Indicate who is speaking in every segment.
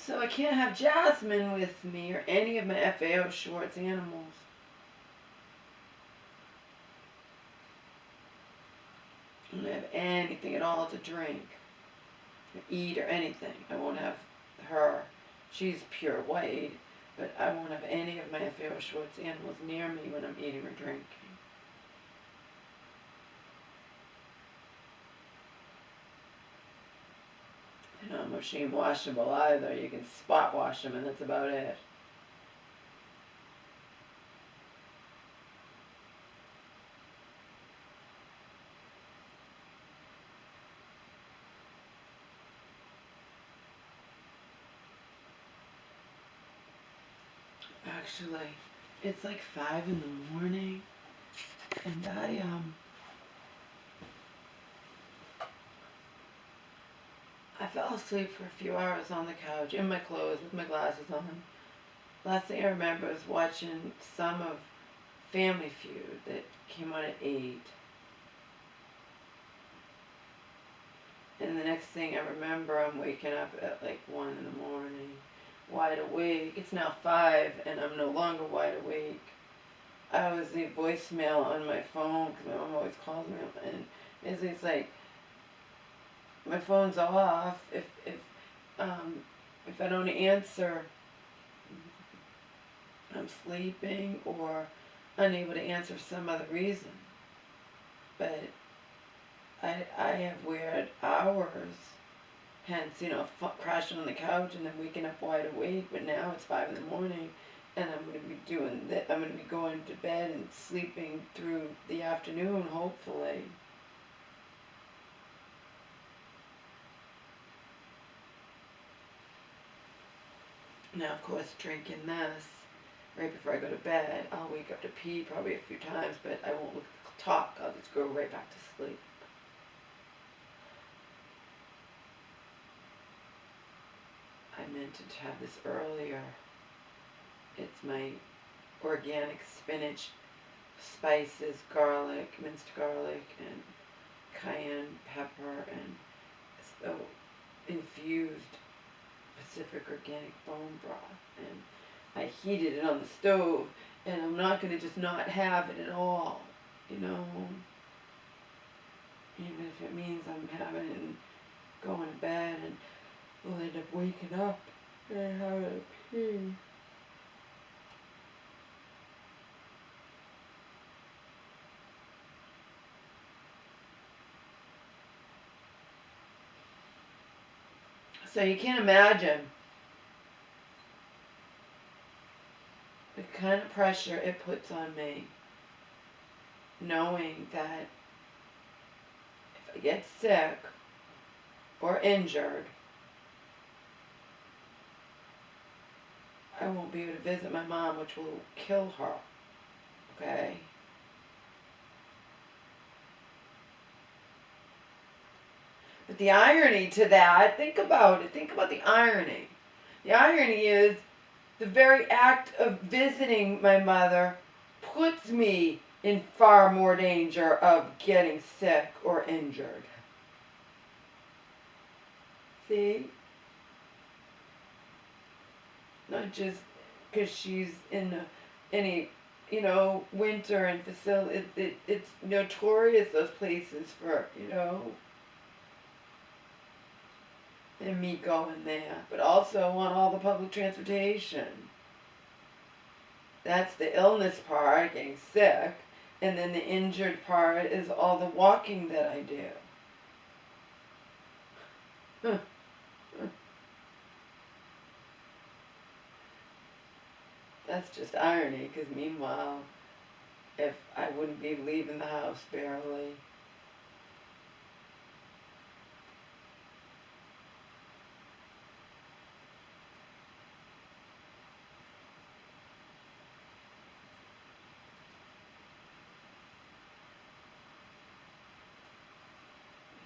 Speaker 1: So I can't have Jasmine with me or any of my FAO Schwartz animals. I don't have anything at all to drink, or eat, or anything. I won't have her. She's pure white, but I won't have any of my FAO Schwartz animals near me when I'm eating or drinking. They're not machine washable either. You can spot wash them, and that's about it. Actually, it's like 5 in the morning, and I fell asleep for a few hours on the couch in my clothes with my glasses on. Last thing I remember is watching some of Family Feud that came on at 8. And the next thing I remember, I'm waking up at like 1 in the morning, wide awake. It's now 5, and I'm no longer wide awake. I was the voicemail on my phone, because my mom always calls me, and it's like, my phone's off. If I don't answer, I'm sleeping or unable to answer for some other reason. But I have weird hours, hence, crashing on the couch and then waking up wide awake. But now it's 5 in the morning, and I'm going to be doing that. I'm going to be going to bed and sleeping through the afternoon, hopefully. Now, of course, drinking this right before I go to bed, I'll wake up to pee probably a few times, but I won't look at the clock. I'll just go right back to sleep. I meant to have this earlier. It's my organic spinach, spices, garlic, minced garlic, and cayenne pepper, and so infused Pacific organic bone broth. And I heated it on the stove, and I'm not going to just not have it at all, Even if it means I'm having it and going to bed, and we'll end up waking up and having a pee. So you can't imagine the kind of pressure it puts on me, knowing that if I get sick or injured, I won't be able to visit my mom, which will kill her, okay? But the irony to that, think about it, think about the irony. The irony is the very act of visiting my mother puts me in far more danger of getting sick or injured. See? Not just because she's in any, winter and facility. It's notorious, those places, for, and me going there. But also on all the public transportation. That's the illness part, getting sick. And then the injured part is all the walking that I do. That's just irony, because meanwhile, if I wouldn't be leaving the house barely.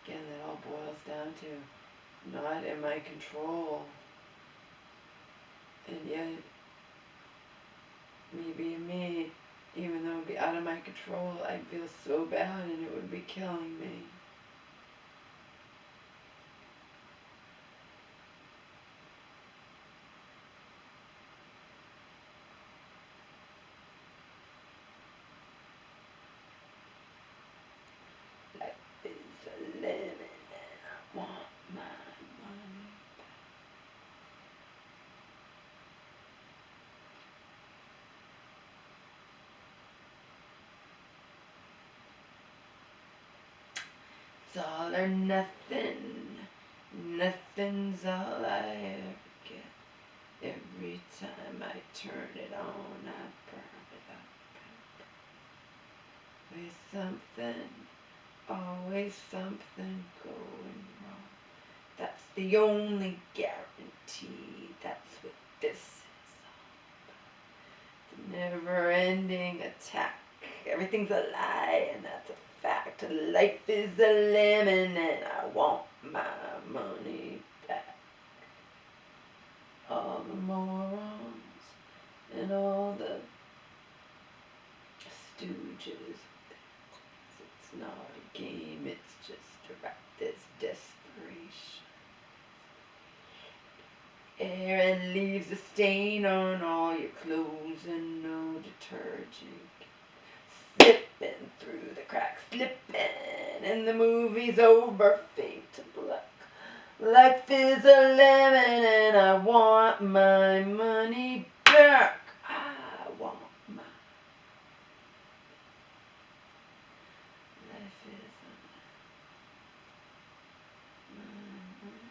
Speaker 1: Again, that all boils down to not in my control. And yet, me being me, even though it would be out of my control, I'd feel so bad and it would be killing me. It's all or nothing. Nothing's all I ever get. Every time I turn it on, I burn it up. With something, always something going wrong. That's the only guarantee. That's what this is all about. The never-ending attack. Everything's a lie, and that's a fact. Life is a lemon, and I want my money back. All the morons and all the stooges. It's not a game, it's just a rap. There's desperation. Air and leaves a stain on all your clothes and no detergent. Slipping through the cracks, slipping, and the movie's over, fade to black. Life is a lemon and I want my money back. I want my life is a lemon.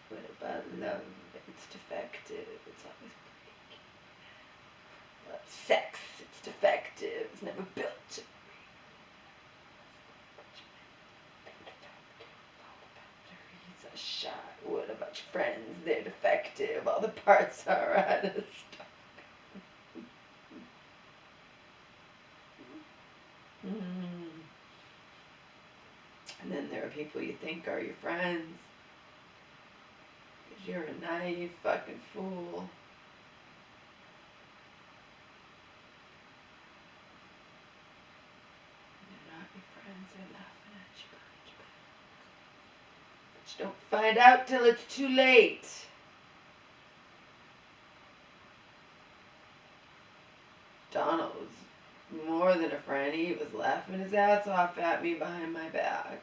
Speaker 1: What about love? It's defective. It's always breaking. Sex, it's defective. It's never built to batteries are shot. What about your friends? They're defective. All the parts are out of stock. And then there are people you think are your friends. Because you're a naive fucking fool. They're not your friends. They're laughing at you behind your back. But you don't find out till it's too late. Donald was more than a friend. He was laughing his ass off at me behind my back.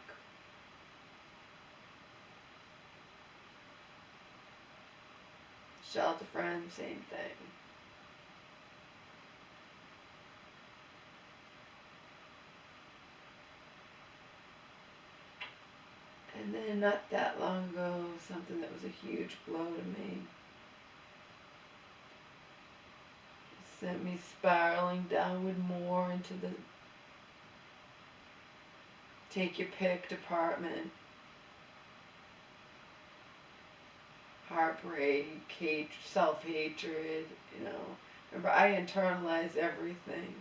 Speaker 1: Shelter friend, same thing. And then not that long ago, something that was a huge blow to me. It sent me spiraling downward more into the take your pick department. Heartbreak, hate, self-hatred, you know. Remember, I internalize everything.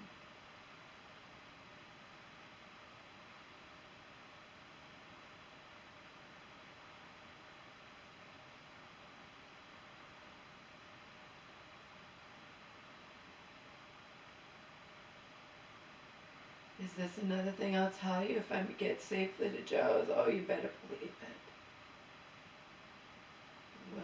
Speaker 1: Is this another thing I'll tell you if I get safely to Joe's? Oh, you better believe it. Well,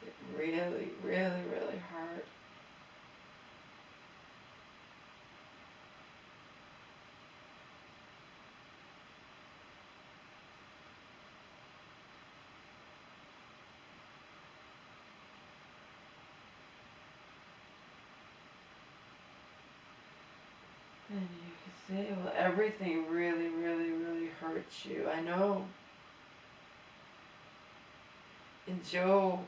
Speaker 1: it really, really, really hurt. And you can say, well, everything really, really, really hurts you. I know. And Joe,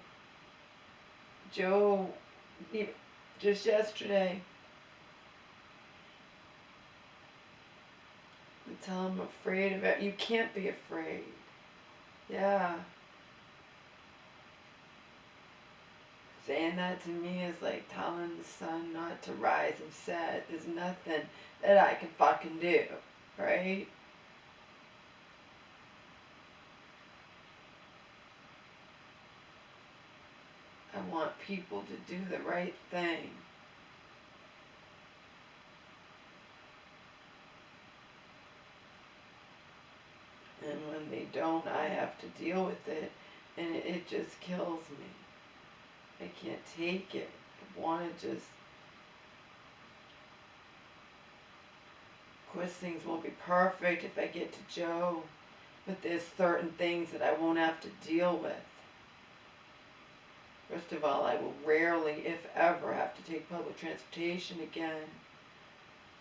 Speaker 1: just yesterday, I tell him I'm afraid of it. You can't be afraid. Yeah. Saying that to me is like telling the sun not to rise and set. There's nothing that I can fucking do, right? I want people to do the right thing. And when they don't, I have to deal with it. And it just kills me. I can't take it. I want to just course, things won't be perfect if I get to Joe, but there's certain things that I won't have to deal with. First of all, I will rarely, if ever, have to take public transportation again.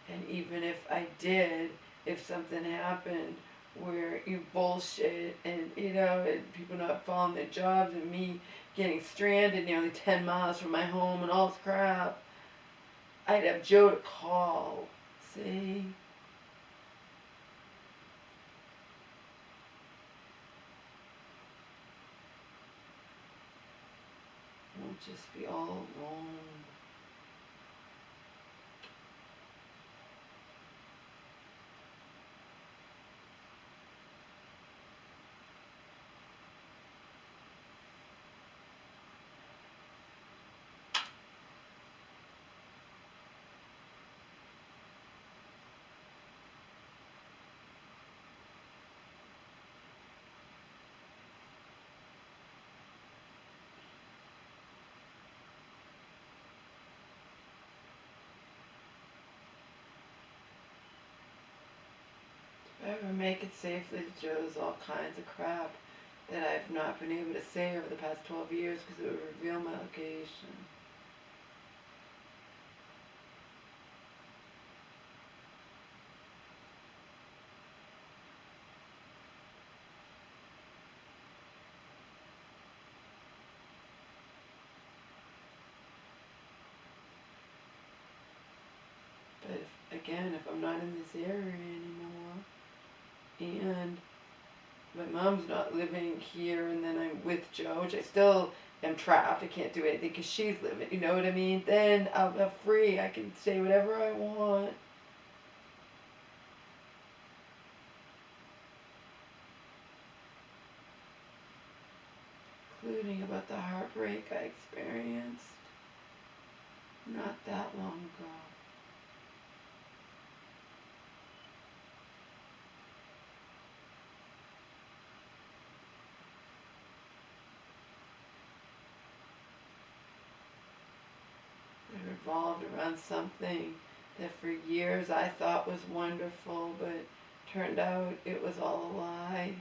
Speaker 1: And even if I did, if something happened where you bullshit and, and people not following their jobs and me getting stranded nearly 10 miles from my home and all this crap, I'd have Joe to call. See? I won't just be all alone. If I ever make it safely to Joe's all kinds of crap that I've not been able to say over the past 12 years because it would reveal my location. But if I'm not in this area anymore, and my mom's not living here, and then I'm with Joe, which I still am trapped, I can't do anything because she's living, you know what I mean? Then I'm free, I can say whatever I want. Including about the heartbreak I experienced not that long ago. It revolved around something that for years I thought was wonderful, but turned out it was all a lie.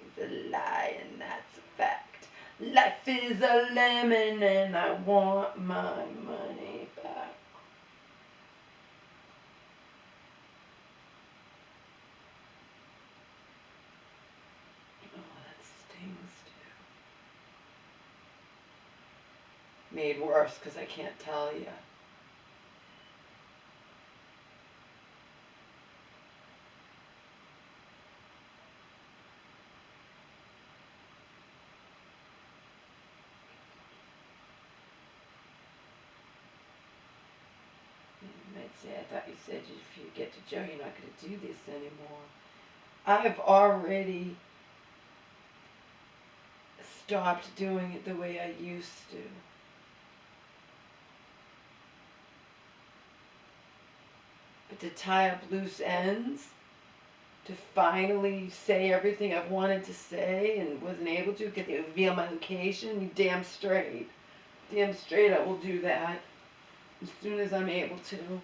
Speaker 1: It's a lie and that's a fact. Life is a lemon and I want my money back. Oh, that stings too. Made worse because I can't tell you. You might say, I thought you said if you get to Joe, you're not going to do this anymore. I've already stopped doing it the way I used to. But to tie up loose ends, to finally say everything I've wanted to say and wasn't able to because they reveal my location, you damn straight. Damn straight I will do that as soon as I'm able to.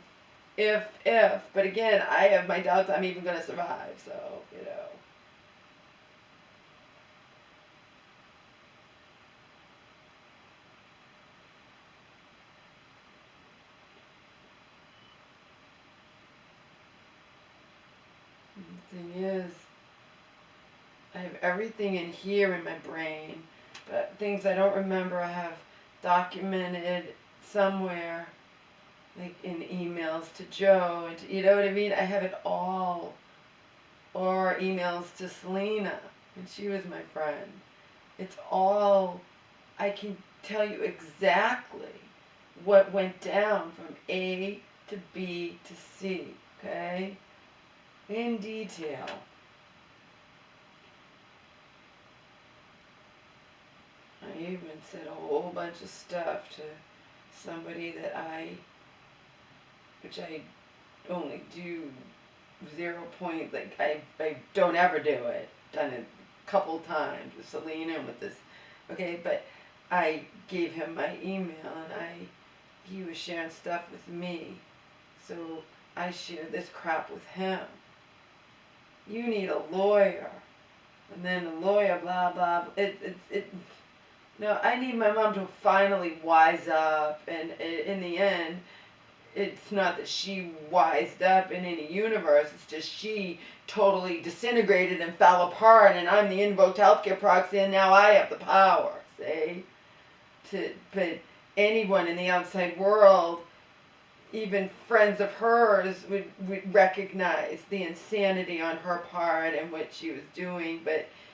Speaker 1: But again, I have my doubts I'm even going to survive, so, The thing is, I have everything in here in my brain, but things I don't remember I have documented somewhere, like in emails to Joe, and you know what I mean? I have it all. Or emails to Selena, and she was my friend. It's all, I can tell you exactly what went down from A to B to C, okay? In detail. I even said a whole bunch of stuff to somebody that I which I only do 0 point, like I don't ever do it. Done it a couple times with Selena and with this. Okay, but I gave him my email and he was sharing stuff with me. So I shared this crap with him. You need a lawyer. And then the lawyer, blah, blah. No, I need my mom to finally wise up. And in the end, it's not that she wised up in any universe. It's just she totally disintegrated and fell apart. And I'm the invoked healthcare proxy, and now I have the power, see? But anyone in the outside world, even friends of hers, would recognize the insanity on her part and what she was doing,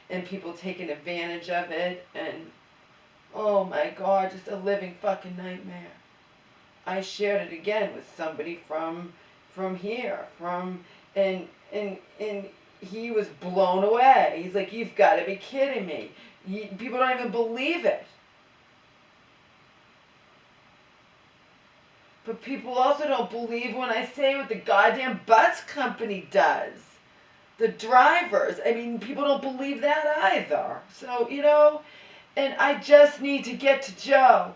Speaker 1: and people taking advantage of it, and oh my God, just a living fucking nightmare. I shared it again with somebody from here, and he was blown away. He's like, "You've got to be kidding me! People don't even believe it." But people also don't believe when I say what the goddamn bus company does. The drivers. I mean, people don't believe that either. So, and I just need to get to Joe.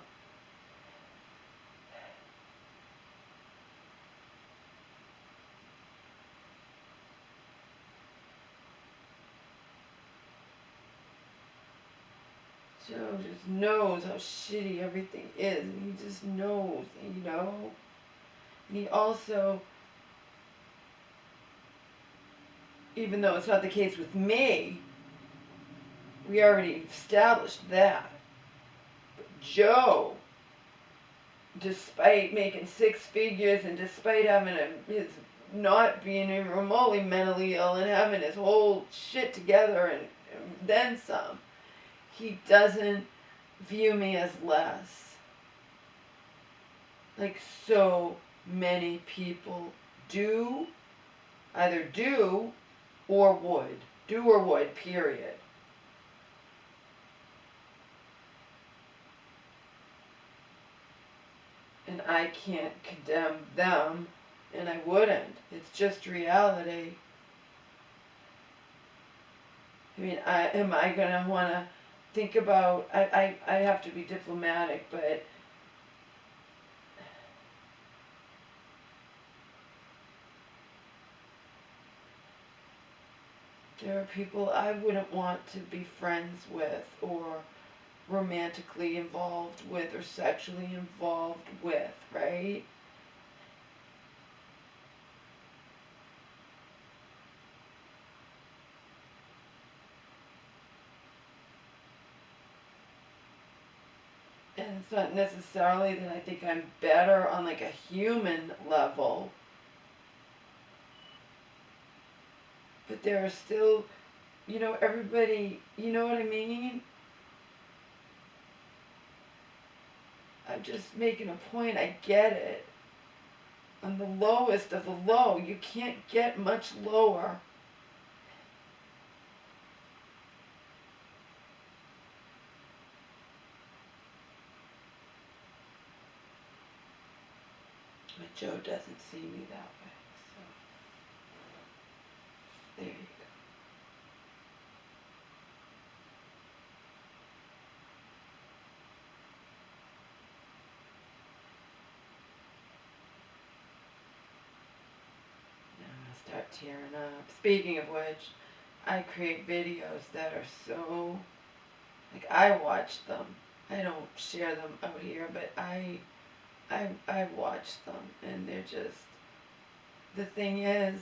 Speaker 1: Joe just knows how shitty everything is, and he just knows, And he also, even though it's not the case with me, we already established that. But Joe, despite making 6 figures and despite having his not being remotely mentally ill and having his whole shit together and then some, he doesn't view me as less. Like so many people do, either do or would. Do or would, period. And I can't condemn them, and I wouldn't. It's just reality. I mean, am I going to want to think about, I have to be diplomatic, but there are people I wouldn't want to be friends with or romantically involved with or sexually involved with, right? And it's not necessarily that I think I'm better on like a human level, but there are still, everybody, you know what I mean? I'm just making a point, I get it. I'm the lowest of the low. You can't get much lower. But Joe doesn't see me that way, so there you go. Now I'm gonna start tearing up. Speaking of which, I create videos that are so, like, I watch them. I don't share them out here, but I watch them, and they're just, the thing is,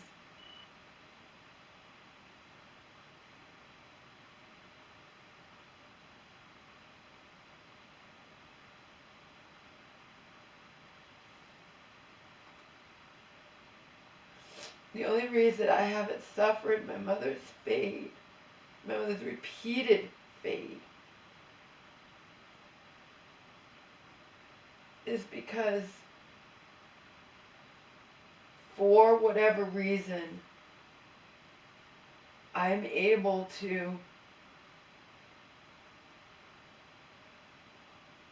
Speaker 1: the only reason I haven't suffered my mother's fate, my mother's repeated fate, is because for whatever reason, I'm able to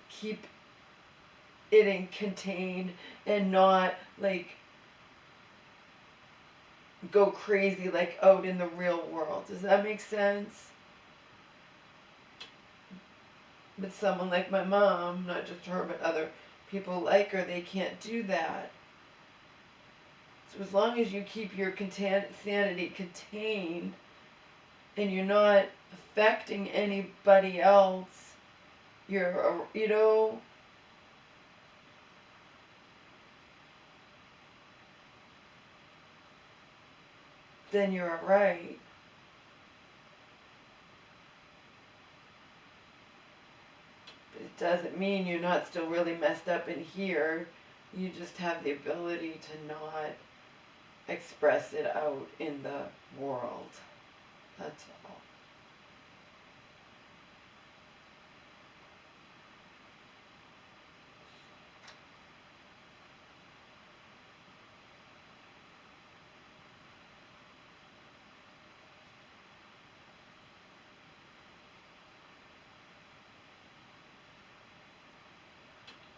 Speaker 1: keep it in contained and not like go crazy like out in the real world. Does that make sense? But someone like my mom, not just her, but other people like her, they can't do that. So as long as you keep your sanity contained and you're not affecting anybody else, you're, then you're alright. But it doesn't mean you're not still really messed up in here. You just have the ability to not express it out in the world. That's all.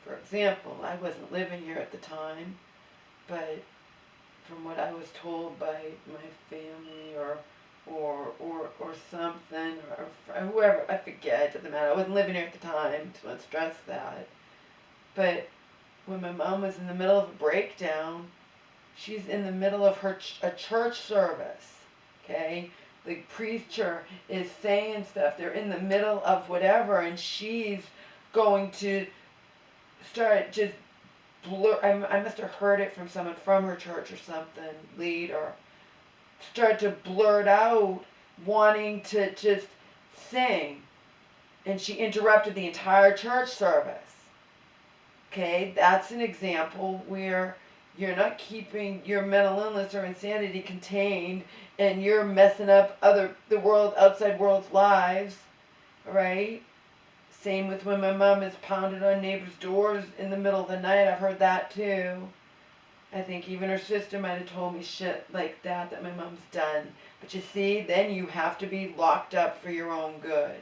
Speaker 1: For example, I wasn't living here at the time, but from what I was told by my family or something or whoever, I forget, it doesn't matter. I wasn't living here at the time, so let's stress that. But when my mom was in the middle of a breakdown, she's in the middle of a church service, okay? The preacher is saying stuff. They're in the middle of whatever, and she's going to start just I must have heard it from someone from her church or something, lead, or start to blurt out wanting to just sing. And she interrupted the entire church service. Okay, that's an example where you're not keeping your mental illness or insanity contained and you're messing up outside world's lives, right? Same with when my mom is pounded on neighbors' doors in the middle of the night. I've heard that too. I think even her sister might have told me shit like that my mom's done. But you see, then you have to be locked up for your own good.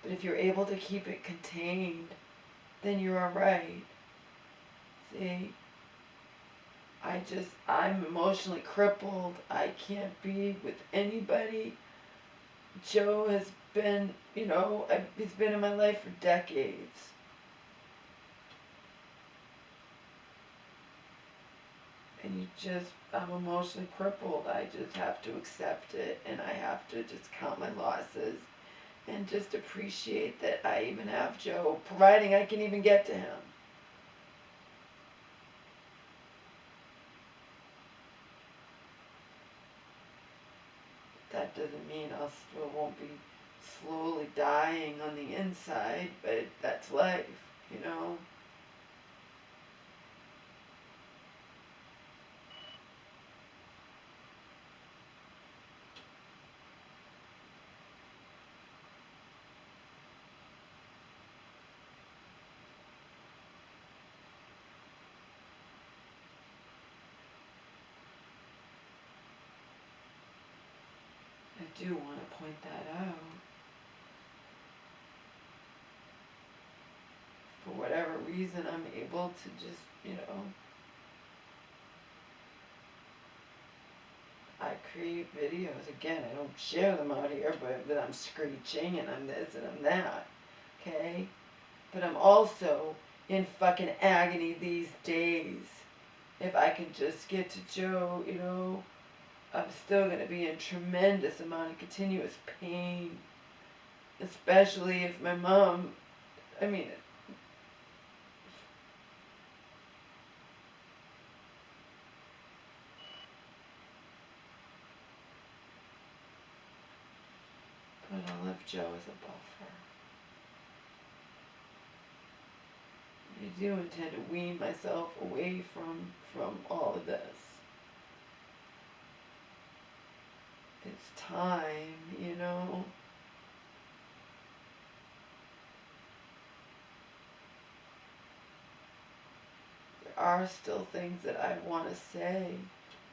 Speaker 1: But if you're able to keep it contained, then you're alright. See? I'm emotionally crippled. I can't be with anybody. Joe has been, he's been in my life for decades. And I'm emotionally crippled. I just have to accept it, and I have to just count my losses and just appreciate that I even have Joe, providing I can even get to him. That doesn't mean I still won't be slowly dying on the inside, but that's life, you know? I do want to point that out. For whatever reason, I'm able to just, I create videos. Again, I don't share them out here, but I'm screeching and I'm this and I'm that. Okay? But I'm also in fucking agony these days. If I can just get to Joe, I'm still going to be in tremendous amount of continuous pain. Especially if my mom, I mean, but I'll have Joe as a buffer. I do intend to wean myself away from all of this. It's time, There are still things that I want to say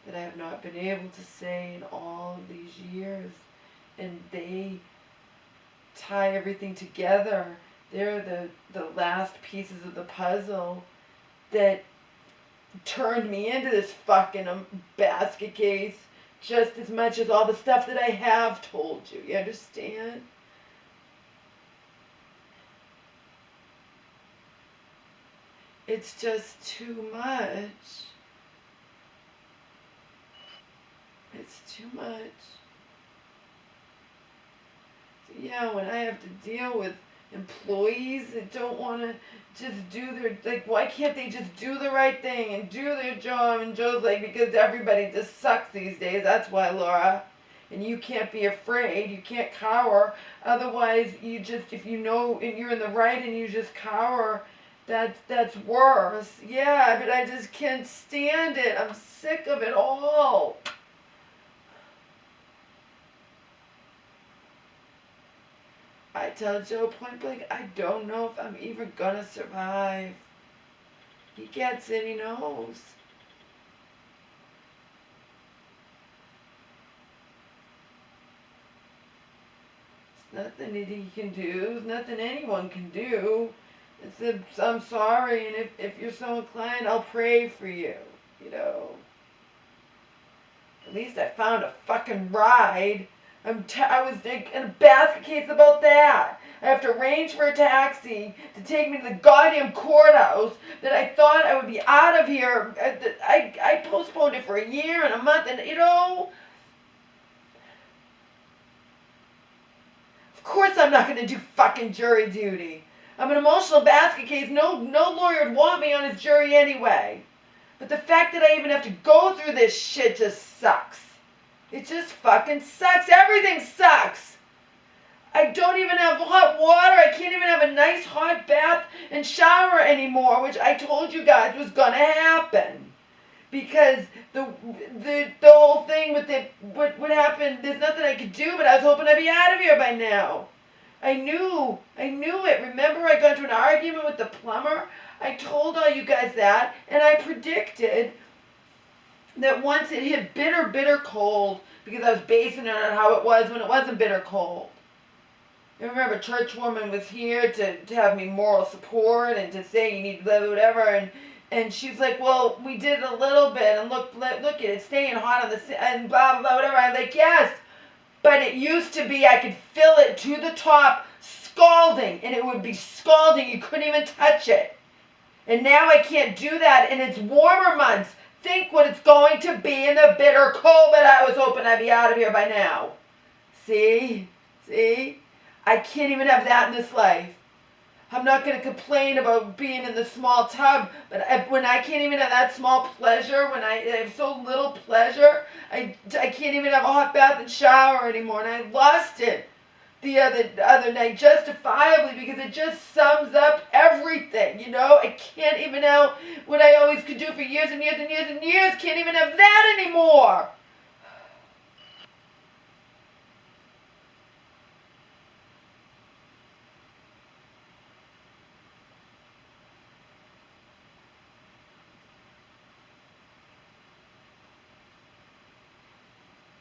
Speaker 1: that I have not been able to say in all of these years. And they tie everything together. They're the last pieces of the puzzle that turned me into this fucking basket case just as much as all the stuff that I have told you. You understand? It's just too much. It's too much. Yeah, when I have to deal with employees that don't want to just do their, like, why can't they just do the right thing and do their job? And Joe's like, because everybody just sucks these days. That's why, Laura. And you can't be afraid. You can't cower. Otherwise, you just, if you know and you're in the right and you just cower, that's worse. Yeah, but I just can't stand it. I'm sick of it all. I tell Joe point blank, I don't know if I'm even gonna survive. He gets it, he knows. There's nothing that he can do, there's nothing anyone can do. I said, I'm sorry, and if you're so inclined, I'll pray for you, you know. At least I found a fucking ride. I was in a basket case about that. I have to arrange for a taxi to take me to the goddamn courthouse that I thought I would be out of here. I postponed it for a year and a month, and you know, of course I'm not going to do fucking jury duty. I'm an emotional basket case. No lawyer would want me on his jury anyway. But the fact that I even have to go through this shit just sucks. It just fucking sucks. Everything sucks. I don't even have hot water. I can't even have a nice hot bath and shower anymore, which I told you guys was gonna happen. Because the whole thing with what happened, there's nothing I could do, but I was hoping I'd be out of here by now. I knew it. Remember I got into an argument with the plumber? I told all you guys that, and I predicted that once it hit bitter cold, because I was basing it on how it was when it wasn't bitter cold. I remember church woman was here to have me moral support and to say you need to live whatever, and she's like, well, we did a little bit, and look at it staying hot on the, and blah blah blah whatever. I'm like, yes, but it used to be I could fill it to the top, scalding, and it would be scalding. You couldn't even touch it. And now I can't do that, and it's warmer months. Think what it's going to be in the bitter cold, but I was hoping I'd be out of here by now. See? I can't even have that in this life. I'm not going to complain about being in the small tub, but when I can't even have that small pleasure, when I have so little pleasure, I can't even have a hot bath and shower anymore, and I lost it the other night justifiably because it just sums up everything, you know. I can't even know what I always could do for years and years and years and years. Can't even have that anymore.